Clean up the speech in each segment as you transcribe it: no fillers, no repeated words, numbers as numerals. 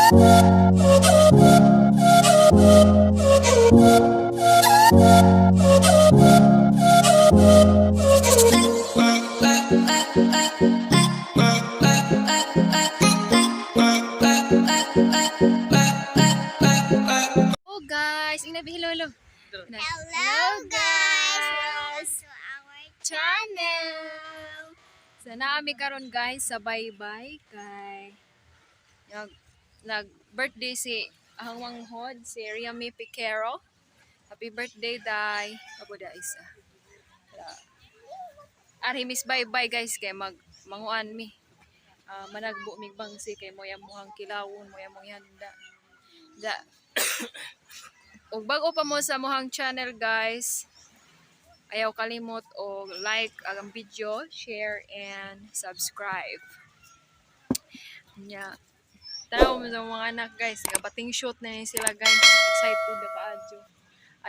Hello. Hello guys! To our channel! So naami karon guys sa baybay kay nag-birthday si ang Manghod, si Riami Piquero. Happy birthday day. Abo da isa. Ari miss baybay guys kay manguan mi. Managbo mig bangsi kay moya muhang kilawon, moya mong handa. Da ug bag-o pa mo sa mohang channel guys, ayaw kalimot og like ang video, share and subscribe. Nya tanaw mo sa mga anak guys, kabating shoot na sila guys, excited na kaadyo.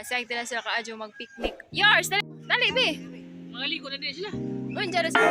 Excited na sila kaadyo mag-picnic. Yours, dali be. Mga ligo na din sila. Unja ra sila.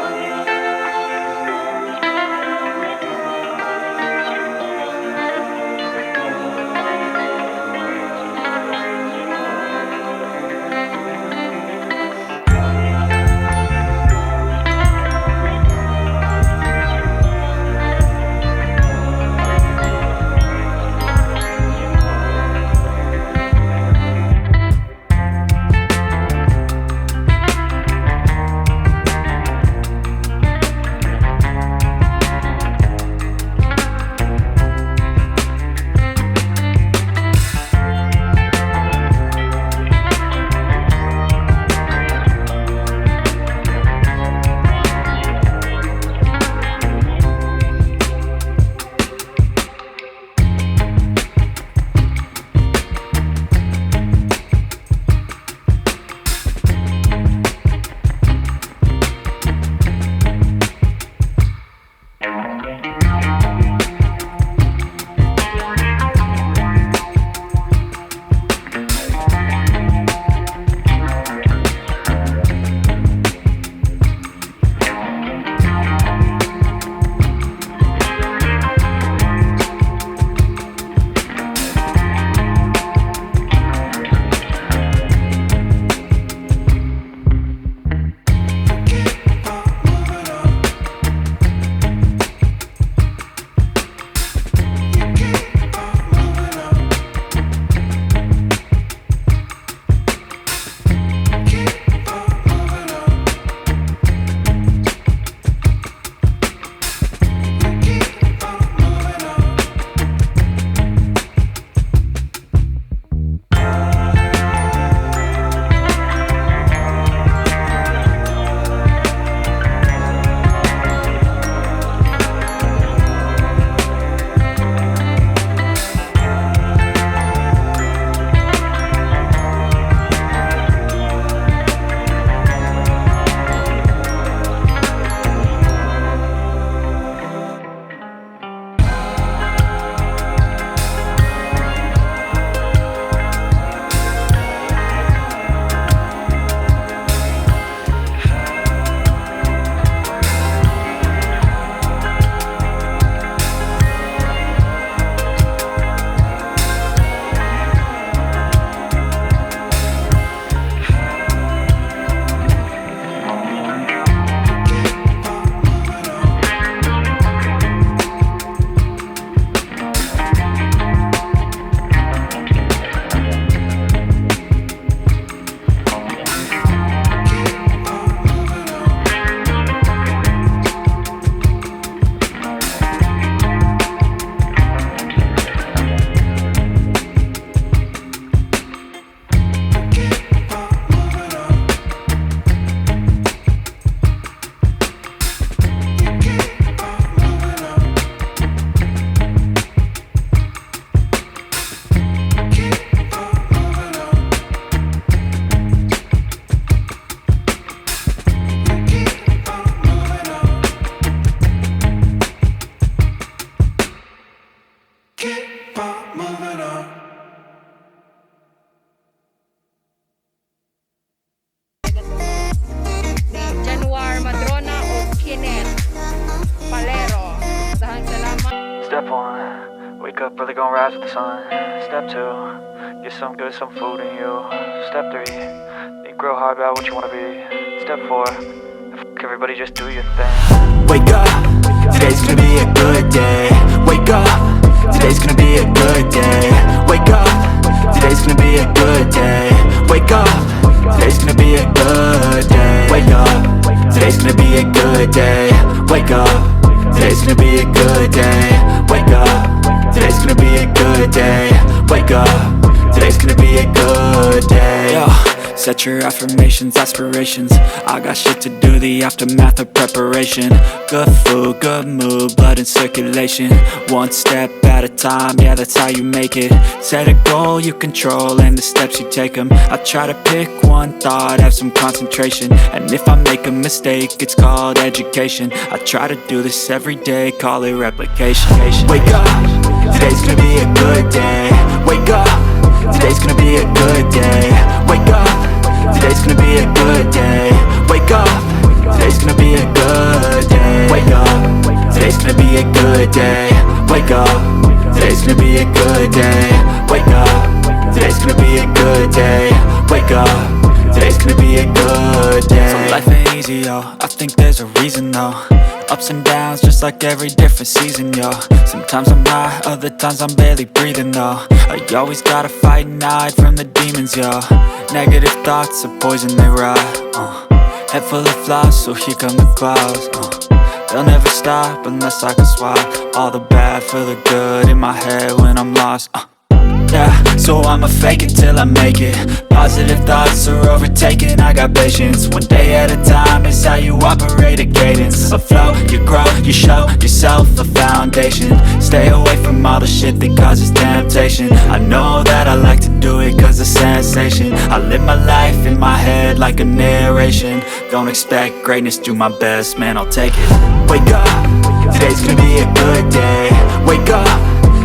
up early, gonna rise with the sun. Step 2, get some good, some food in you. Step 3, think real hard about what you wanna be. Step 4, fuck everybody, just do your thing. Wake up, today's gonna be a good day. Wake up, today's gonna be a good day. Wake up, today's gonna be a good day. Wake up, today's gonna be a good day. Wake up, today's gonna be a good day. Wake up, today's gonna be a good day. Wake up, today's gonna be a good day. Wake up, today's gonna be a good day. Yo, set your affirmations, aspirations. I got shit to do, the aftermath of preparation. Good food, good mood, blood in circulation. One step at a time, yeah, that's how you make it. Set a goal you control and the steps you take them. I try to pick one thought, have some concentration. And if I make a mistake, it's called education. I try to do this every day, call it replication. Wake up, today's gonna be a good day. Wake up, today's gonna be a good day. Wake up, today's gonna be a good day. Wake up, today's gonna be a good day. Wake up, today's gonna be a good day. Wake up, today's gonna be a good day. Wake up, today's gonna be a good day. Wake up, today's gonna be a good day. So life ain't easy, yo, I think there's a reason though. Ups and downs, just like every different season, yo. Sometimes I'm high, other times I'm barely breathing, though. I always gotta fight and hide from the demons, yo. Negative thoughts are poison, they ride, Head full of flies, so here come the clouds, They'll never stop unless I can swap all the bad for the good in my head when I'm lost, Yeah, so I'ma fake it till I make it. Positive thoughts are overtaken, I got patience. One day at a time is how you operate a cadence. A flow, you grow, you show yourself a foundation. Stay away from all the shit that causes temptation. I know that I like to do it cause it's sensation. I live my life in my head like a narration. Don't expect greatness, do my best, man, I'll take it. Wake up, today's gonna be a good day. Wake up,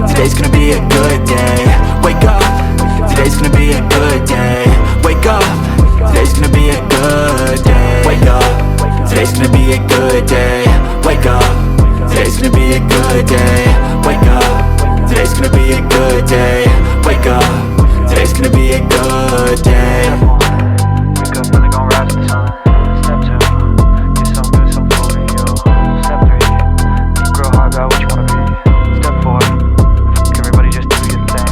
today's gonna be a good day. Wake up, today's gonna be a good day. Wake up, today's gonna be a good day. Wake up, today's gonna be a good day. Wake up, today's gonna be a good day. Wake up, today's gonna be a good day. Wake up, today's gonna be a good day. Wake up early, gonna rise with the sun. Step 2, get some good, some food in you. Step 3, think real hard about what you wanna be. Step 4, everybody just do your thing.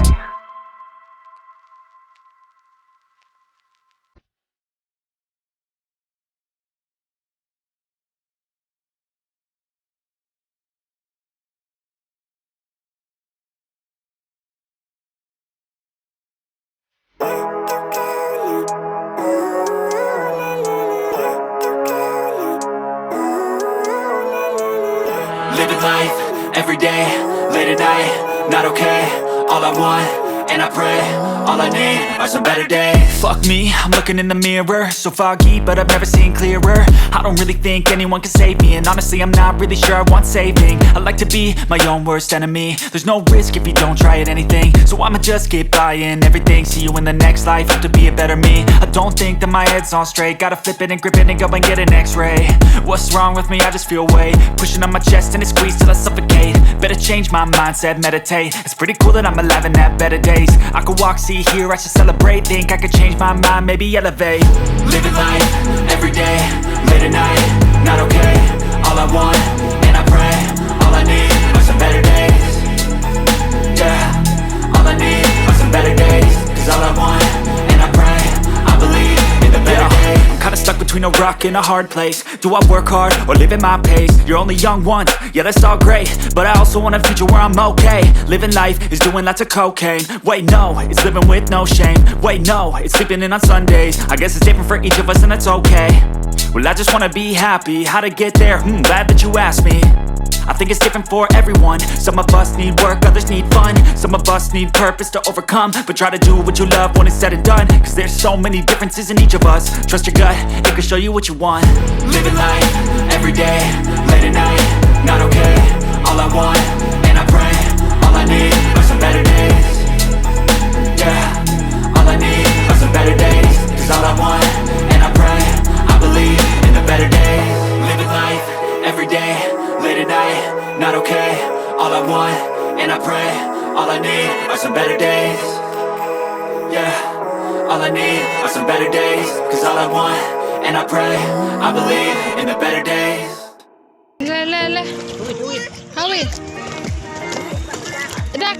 Living life, every day, late at night, not okay. All I want, and I pray, all I need are some better days. Fuck me, I'm looking in the mirror, so foggy, but I've never seen clearer. I don't really think anyone can save me, and honestly I'm not really sure I want saving. I like to be my own worst enemy. There's no risk if you don't try at anything, so I'ma just keep buying everything. See you in the next life, hope to be a better me. I don't think that my head's on straight, gotta flip it and grip it and go and get an x-ray. What's wrong with me? I just feel weight pushing on my chest and it squeezes till I suffocate. Better change my mindset, meditate. It's pretty cool that I'm alive and have better days. I could walk, see, hear, I should celebrate. Think I could change my mind, maybe elevate. Living life, every day, late at night, not okay. All I want, and I pray, all I need are some better days. Yeah, all I need are some better days. Cause all I want, and I pray, I believe in the better days. I'm kinda stuck between a rock and a hard place. Do I work hard or live at my pace? You're only young once, yeah that's all great, but I also want a future where I'm okay. Living life is doing lots of cocaine. Wait no, it's living with no shame. Wait no, it's sleeping in on Sundays. I guess it's different for each of us and that's okay. Well I just wanna be happy, how to get there? Glad that you asked me. I think it's different for everyone. Some of us need work, others need fun. Some of us need purpose to overcome. But try to do what you love when it's said and done. Cause there's so many differences in each of us. Trust your gut, it can show you what you want. Living life, every day, late at night, not okay. All I want, and I pray, all I need are some better days. Yeah, all I need are some better days. Cause all I want, and I pray, I believe in the better days. Living life, every day, late at night, not okay. All I want, and I pray, All I need are some better days. Yeah, all I need are some better days. Cause all I want, and I pray, I believe in the better days. La. Hawi. Dak.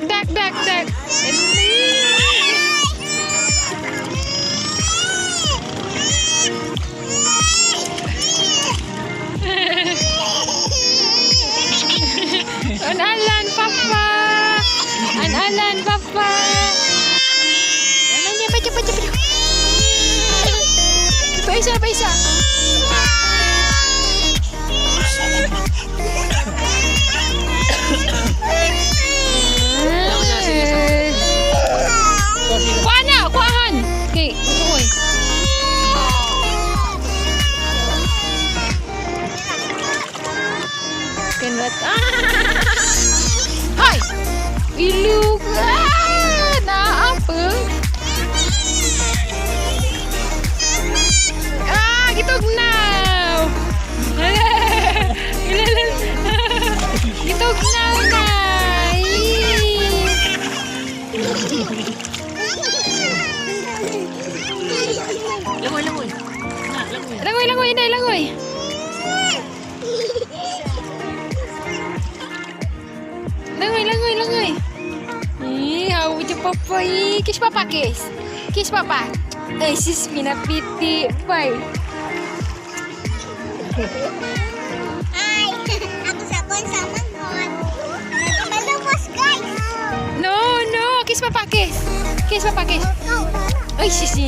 An-alan, Papa. Baca. Paisa. Kuahan. Okay, tuloy. Kenat. Hai. Ilug. Na apa? Gitog now. Gitog now, nay. Langoy, inay, langoy. Langoy. Hawi je papa. Kiss papa. Kiss papa. Sis pinapiti. Bye. Ay, ako sabon sa Manghod. Malumos, guys. No. Kiss papa. Kiss papa. Ay, sisi.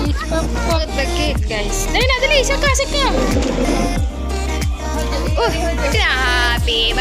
Kiss papa. Lagi, guys. Dali, saka. Happy